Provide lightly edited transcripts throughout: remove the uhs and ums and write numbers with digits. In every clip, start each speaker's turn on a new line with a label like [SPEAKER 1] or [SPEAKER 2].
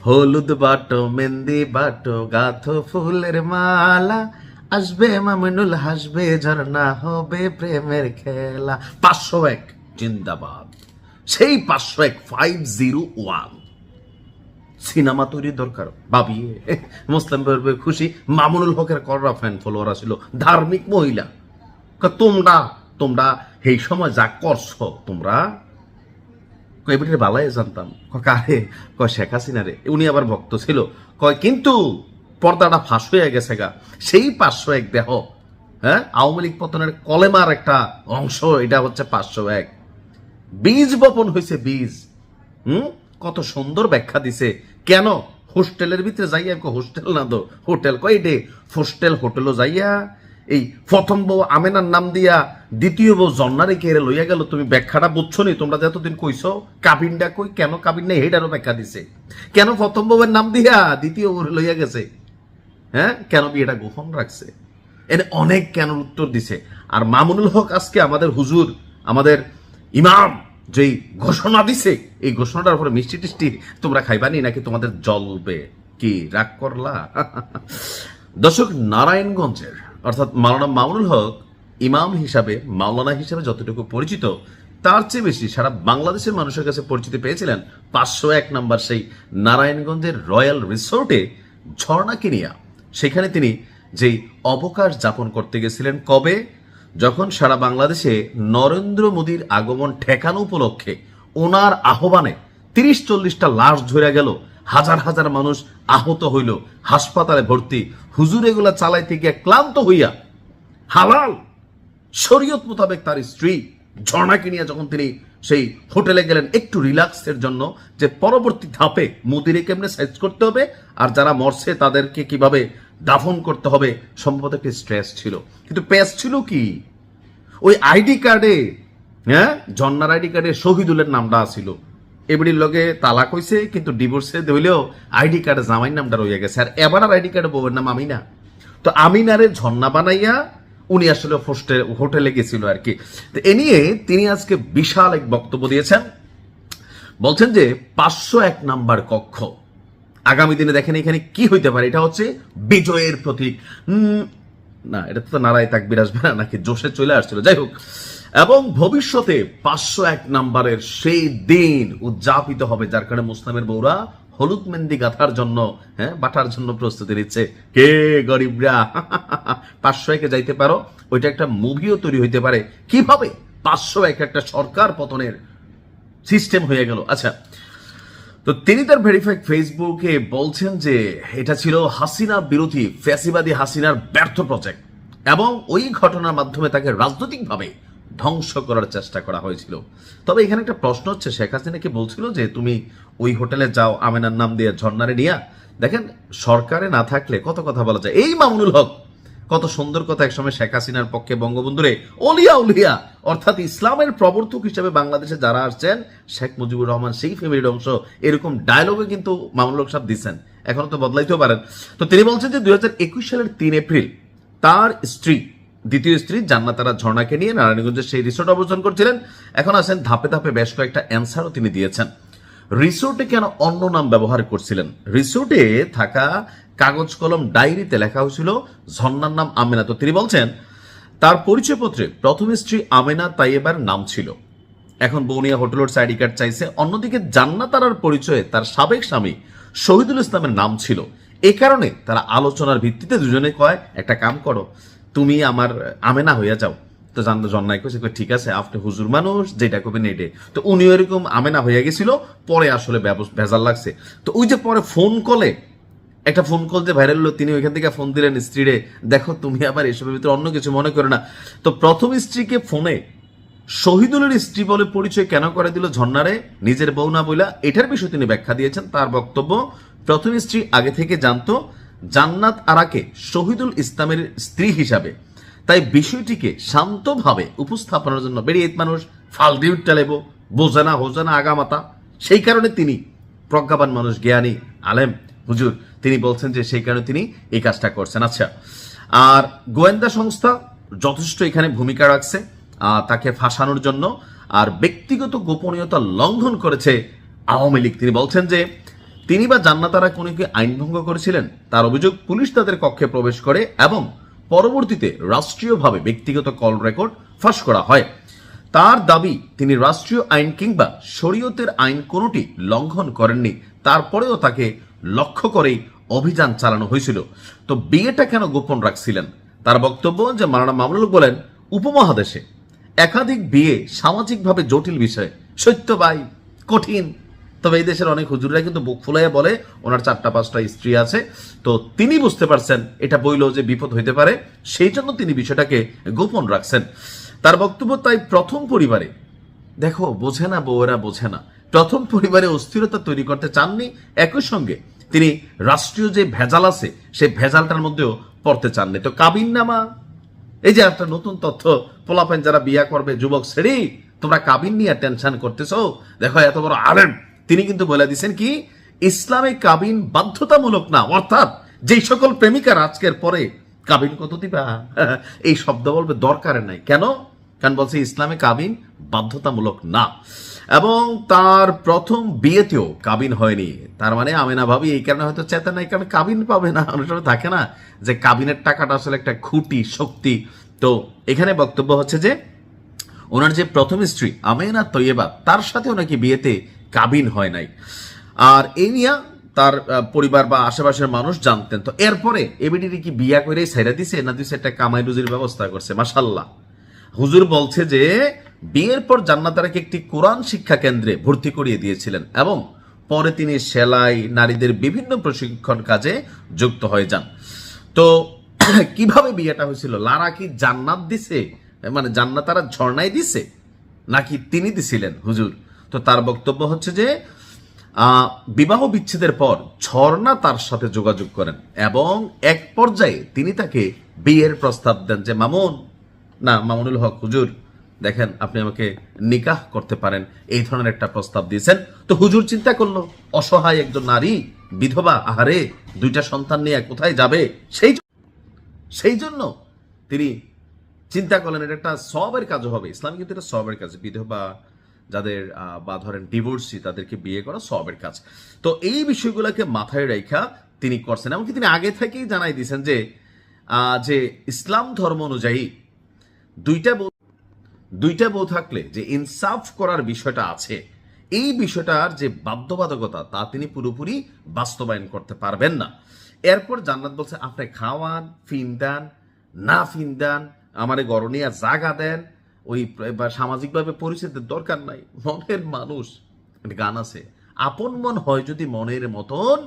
[SPEAKER 1] হলুদ বাটো মেহেন্দি বাটো গাথো ফুলের মালা, আসবে মামুনুল হাসবে ঝর্ণা হবে প্রেমের খেলা। 501 জিন্দাবাদ। সেই 501 501 সিনেমা তৈরির দরকার ভাবিয়ে মুসলিম খুশি। মামুনুল হকের কররা ফ্যান ফলোয়ার ছিল ধার্মিক মহিলা। তোমরা তোমরা এই সময় যা করছো তোমরা এবারে বালাই জানতাম। কারে কয় শেখ হাসিনা রে, উনি আবার ভক্ত ছিল। কয় কিন্তু পর্দাটা ফাঁস হয়ে গেছে গা। সেই 501 দেহ, হ্যাঁ, আওয়ামী লীগ পতনের কলেমার একটা অংশ। এটা হচ্ছে 501 বীজ বপন হয়েছে, বীজ। কত সুন্দর ব্যাখ্যা দিছে। কেন হোস্টেলের ভিতরে যাইয়া, হোস্টেল না তো হোটেল, কয় ডে হোস্টেল হোটেলও যাইয়া এই প্রথম বউ আমেনার নাম দিয়া দ্বিতীয় বউ জন্নারে কেড়ে লইয়া গেল। তুমি ব্যাখ্যাটা বুঝছো নি? তোমরা যতদিন কইছো কাবিনটা কই, কেন কাবিন নেই হেটারও ব্যাখ্যা দিছে। কেন প্রথম বউয়ের নাম দিয়া দ্বিতীয় বউ লইয়া গেছে, হ্যাঁ, কেন বিয়েটা গোপন রাখছে, এর অনেক কেন উত্তর দিছে। আর মামুনুল হক আজকে আমাদের হুজুর, আমাদের ইমাম যেই ঘোষণা দিছে, এই ঘোষণাটার উপরে মিষ্টি টিষ্টি তোমরা খাইবানি নাকি তোমাদের জ্বলবে? কি রাগ করলা? দর্শক, নারায়ণগঞ্জের অর্থাৎ মাওলানা মামুনুল হক ইমাম হিসাবে, মাওলানা হিসাবে যতটুকু পরিচিত, তার চেয়ে বেশি সারা বাংলাদেশের মানুষের কাছে পরিচিতি পেয়েছিলেন 501 নম্বর সেই নারায়ণগঞ্জের রয়্যাল রিসোর্টে ঝর্ণা কিনিয়া। সেখানে তিনি যেই অবকাশ যাপন করতে গেছিলেন, কবে? যখন সারা বাংলাদেশে নরেন্দ্র মোদীর আগমন ঠেকানো উপলক্ষে ওনার আহ্বানে 30-40টা লাশ ঝরে গেল, হাজার হাজার মানুষ আহত হইল, হাসপাতালে ভর্তি। হুজুর এগুলা চালাইতে গিয়ে ক্লান্ত হইয়া হালাল শরীয়ত মোতাবেক তার স্ত্রী ঝর্ণা কিনিয়া যখন তিনি সেই হোটেলে গেলেন একটু রিল্যাক্সের জন্য, যে পরবর্তী ধাপে মোদিরে কেমনে সাইজ করতে হবে আর যারা মরছে তাদেরকে কিভাবে দাফন করতে হবে, সম্ভবত একটি স্ট্রেস ছিল। কিন্তু পেস ছিল কি, ওই আইডি কার্ডে, হ্যাঁ, ঝর্ণার আইডি কার্ডে শহীদুলের নামটা ছিল। এবারের লগে তালাক হয়েছে কিন্তু ডিভোর্সে হইলেও আইডি কার্ডে জামাইর নামটা রয়ে গেছে। আর এবার আর আইডি কার্ডে বউয়ের নাম আমিনা। তো আমিনারে ঝর্ণা বানাইয়া উনি আসলে হোটেলে গেছিল আর কি। তো এ নিয়ে তিনি আজকে বিশাল এক বক্তব্য দিয়েছেন। বলছেন যে 501 নাম্বার কক্ষ আগামী দিনে দেখেন এখানে কি হইতে পারে। এটা হচ্ছে বিজয়ের প্রতীক। না, এটা তো নারায় তাকবীর আসবে না, নাকি জোশে চলে আসছিল, যাই হোক। এবং ভবিষ্যতে 501 নাম্বারের সেই দিন উদযাপিত হবে, যার কারণে মুসলিমের বউরা হলুদ মেহেন্দি গাঁথার জন্য, হ্যাঁ, বাটার জন্য প্রস্তুতি নিচ্ছে। কে গরিবরা 501-এ যাইতে পারো, ওইটা একটা মুভিও তৈরি হইতে পারে। কিভাবে 501 একটা সরকার পতনের সিস্টেম হয়ে গেল। আচ্ছা, তো তিনি তার ভেরিফাইড ফেসবুকে বলছেন যে এটা ছিল হাসিনা বিরোধী ফ্যাসিবাদী হাসিনার ব্যর্থ প্রজেক্ট এবং ওই ঘটনার মাধ্যমে তাকে রাজনৈতিকভাবে ধ্বংস করার চেষ্টা করা হয়েছিল। তবে এখানে একটা প্রশ্ন হচ্ছে, শেখ হাসিনা কি বলছিল যে তুমি ওই হোটেলে যাও আমেনার নাম দিয়ে ঝর্ণারে নিয়া? দেখেন, সরকারে না থাকলে কত কথা বলা যায়। এই মামুনুল হক কত সুন্দর কথা একসময় শেখ হাসিনার পক্ষে বঙ্গবন্ধুরে অলিয়া উলিয়া অর্থাৎ ইসলামের প্রবর্তক হিসেবে বাংলাদেশে যারা আসছেন, শেখ মুজিবুর রহমান সেই ফ্যামিলির অংশ, এরকম ডায়লগে কিন্তু মামুনুল হক সাহেব দিচ্ছেন। এখনো তো বদলাইতেও পারেন। তো তিনি বলছেন যে 2021 সালের 3 এপ্রিল তার স্ত্রী, দ্বিতীয় স্ত্রী জান্নাতারা ঝর্ণাকে নিয়ে নারায়ণগঞ্জের সেই রিসোর্ট অবস্থান করছিলেন। এখন আসেন ধাপে ধাপে বেশ কয়েকটা অ্যান্সারও তিনি দিয়েছেন। রিসোর্টে কেন অন্য নাম ব্যবহার করছিলেন? রিসোর্টে থাকা কাগজ কলম ডায়েরিতে লেখা হয়েছিল ঝর্ণার নাম আমেনা। তো তিনি বলছেন তার পরিচয়পত্রে প্রথম স্ত্রী আমেনা তাইয়েবার নাম ছিল। এখন বৌনিয়া হোটেলের আইডি কার্ড চাইছে। অন্যদিকে জান্নাতারার পরিচয়ে তার সাবেক স্বামী শহীদুল ইসলামের নাম ছিল। এ কারণে তারা আলোচনার ভিত্তিতে দুজনে কয়, একটা কাম করো, তুমি আমার আমেনা হইয়া যাও। তো জন্নাই কইছে ঠিক আছে, আপনি হুজুর মানুষ, যেটা কবেন এটে। তো উনি এরকম আমেনা হইয়া গেছিল, পরে আসলে ভেজাল লাগছে। তো ওই যে পরে ফোন কলে একটা ফোন কল যে ভাইরাল হলো, তিনি ওইখান থেকে ফোন দিলেন স্ত্রীরে, দেখো তুমি আবার এসবের ভিতরে অন্য কিছু মনে করো না। তো প্রথম স্ত্রীকে ফোনে শহীদুলের স্ত্রী বলে পরিচয় কেন করে দিল ঝর্ণারে, নিজের বউ না বইলা? এটার বিষয়ে তিনি ব্যাখ্যা দিয়েছেন। তার বক্তব্য, প্রথম স্ত্রী আগে থেকে জানতো জান্নাত আরাকে শহীদুল ইসলামের স্ত্রী হিসাবে, তাই বিষয়টিকে শান্তভাবে উপস্থাপনের জন্য বেরিয়ে মানুষ ফালদিউট টালেব, বোঝে না হোজে না আগামাতা, সেই কারণে তিনি প্রজ্ঞাবান মানুষ, জ্ঞানী আলেম হুজুর, তিনি বলছেন যে সেই কারণে তিনি এই কাজটা করছেন। আচ্ছা, আর গোয়েন্দা সংস্থা যথেষ্ট এখানে ভূমিকা রাখছে তাকে ফাঁসানোর জন্য, আর ব্যক্তিগত গোপনীয়তা লঙ্ঘন করেছে আওয়ামী লীগ। তিনি বলছেন যে তিনি বা জান্নাতারা কোনো কি আইন ভঙ্গ করেছিলেন? তার অভিযোগ, পুলিশ তাদের কক্ষে প্রবেশ করে এবং পরবর্তীতে রাষ্ট্রীয়ভাবে ব্যক্তিগত কল রেকর্ড ফাঁস করা হয়। তার দাবি, তিনি রাষ্ট্রীয় আইন কিংবা শরীয়তের আইন কোনোটি লঙ্ঘন করেননি, তারপরেও তাকে লক্ষ্য করেই অভিযান চালানো হয়েছিল। তো বিয়েটা কেন গোপন রাখছিলেন? তার বক্তব্য যে মাওলানা মামুনুল হক বলেন, উপমহাদেশে একাধিক বিয়ে সামাজিকভাবে জটিল বিষয়, সত্য ভাই কঠিন। তবে এই দেশের অনেক হুজুররা কিন্তু বুক ফুলাইয়া বলে ওনার 4-5টা স্ত্রী আছে। তো তিনি বুঝতে পারছেন এটা বইলেও যে বিপদ হইতে পারে, সেই জন্য তিনি বিষয়টাকে গোপন রাখছেন। তার বক্তব্য, তাই প্রথম পরিবারে, দেখো বোঝে না, বউয়েরা বোঝে না, প্রথম পরিবারে অস্থিরতা তৈরি করতে চাননি। একই সঙ্গে তিনি রাষ্ট্রীয় যে ভেজাল আছে সেই ভেজালটার মধ্যেও পড়তে চাননি। তো কাবিন নামা, এই যে একটা নতুন তথ্য, পোলাপেন যারা বিয়া করবে, যুবক শ্রেণী, তোমরা কাবিন নিয়ে টেনশন করতেছো। দেখো এত বড় আলেম, তিনি কিন্তু বলে দিচ্ছেন কি, ইসলামে কাবিন বাধ্যতামূলক না। অর্থাৎ যেই সকল প্রেমিকার আজকের পরে কাবিন কত দিবা এই শব্দ বলবে দরকার নাই। কেন? কারণ বলছে ইসলামে কাবিন বাধ্যতামূলক না। এবং তার প্রথম বিয়েতেও কাবিন হয়নি। তার মানে আমেনা ভাবি এই কারণে হয়তো চেতা নাই, কারণ কাবিন পাবে না। অনেক সময় থাকে না যে কাবিনের টাকাটা আসলে একটা খুঁটি শক্তি। তো এখানে বক্তব্য হচ্ছে যে ওনার যে প্রথম স্ত্রী আমেনা তৈয়বা, তার সাথেও নাকি বিয়েতে কাবিন হয় নাই। আর এই নিয়ে তার পরিবার বা আশেপাশের মানুষ জানতেন। তো এরপরে এবিডি কি বিয়া করে ছাইরা দিছে না দিছে একটা কামাই রুজির ব্যবস্থা করছে। মাশাল্লাহ, হুজুর বলছে যে বিয়ের পর জান্নাতারাকে একটি কোরআন শিক্ষা কেন্দ্রে ভর্তি করিয়ে দিয়েছিলেন এবং পরে তিনি সেলাই, নারীদের বিভিন্ন প্রশিক্ষণ কাজে যুক্ত হয়ে যান। তো কিভাবে বিয়েটা হয়েছিল? লারা কি জান্নাত দিছে, মানে জান্নাতারা ঝর্ণায় দিছে, নাকি তিনি দিছিলেন হুজুর? তো তার বক্তব্য হচ্ছে যে বিবাহ বিচ্ছেদের পর ঝর্ণা তার সাথে যোগাযোগ করেন এবং এক পর্যায়ে তিনি তাকে বিয়ের প্রস্তাব দেন যে মামুনুল হক হুজুর, দেখেন আপনি আমাকে নিকাহ করতে পারেন, এই ধরনের একটা প্রস্তাব দিয়েছেন। তো হুজুর চিন্তা করলো, অসহায় একজন নারী, বিধবা, আহারে 2টা সন্তান নিয়ে কোথায় যাবে, সেই জন্য তিনি চিন্তা করলেন এটা একটা সওয়াবের কাজ হবে। ইসলাম কিন্তু এটা সওয়াবের কাজ, বিধবা যাদের বা ধরেন ডিভোর্সি তাদেরকে বিয়ে করা সওয়াবের কাজ। তো এই বিষয়গুলোকে মাথায় রেখা তিনি করছেন। এমনকি তিনি আগে থেকেই জানাই দিয়েছেন যে ইসলাম ধর্ম অনুযায়ী দুইটা বউ থাকলে যে ইনসাফ করার বিষয়টা আছে, এই বিষয়টার যে বাধ্যবাধকতা তা তিনি পুরোপুরি বাস্তবায়ন করতে পারবেন না। এরপর জান্নাত বলছে, আপনি খাওয়ান, ফিন্দান না ফিন্দান, আমারে গরনিয়া জাগা দেন, ওই সামাজিকভাবে পরিচিতির দরকার নাই। মনের মানুষ, গান আছে, আপন মন হয় যদি মনের মতন,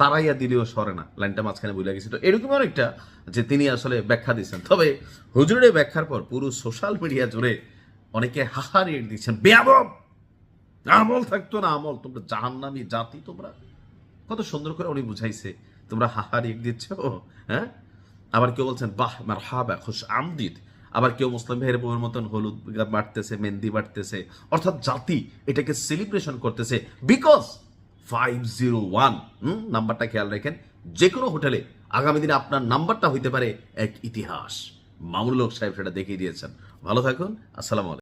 [SPEAKER 1] তারাইয়া দিলেও সরে না, লাইনটা মাঝখানে ভুলে গেছি। তো এরকম অনেকটা যে তিনি আসলে ব্যাখ্যা দিচ্ছেন। তবে হুজুরের ব্যাখ্যার পর পুরো সোশ্যাল মিডিয়া জুড়ে অনেকে হাহারিয়ে দিচ্ছেন, বেয়াদব, আমল থাকতো না আমল, তোমরা জাহান্নামী জাতি, তোমরা। কত সুন্দর করে উনি বুঝাইছে, তোমরা হাহারিয়ে দিচ্ছ। হ্যাঁ, আবার কেউ বলছেন বাহ মারহাবা খুশ আমদিদ, আবার কেউ মুসলিম ভাইয়ের বউয়ের মতন হলুদ বাড়তেছে, মেহেন্দি বাড়তেছে, অর্থাৎ জাতি এটাকে সেলিব্রেশন করতেছে। বিকজ 501 নাম্বারটা খেয়াল রাখেন, যে কোনো হোটেলে আগামী দিনে আপনার নাম্বারটা হইতে পারে এক ইতিহাস। মামুনুল হক সাহেব সেটা দেখিয়ে দিয়েছেন। ভালো থাকুন, আসসালামু আলাইকুম।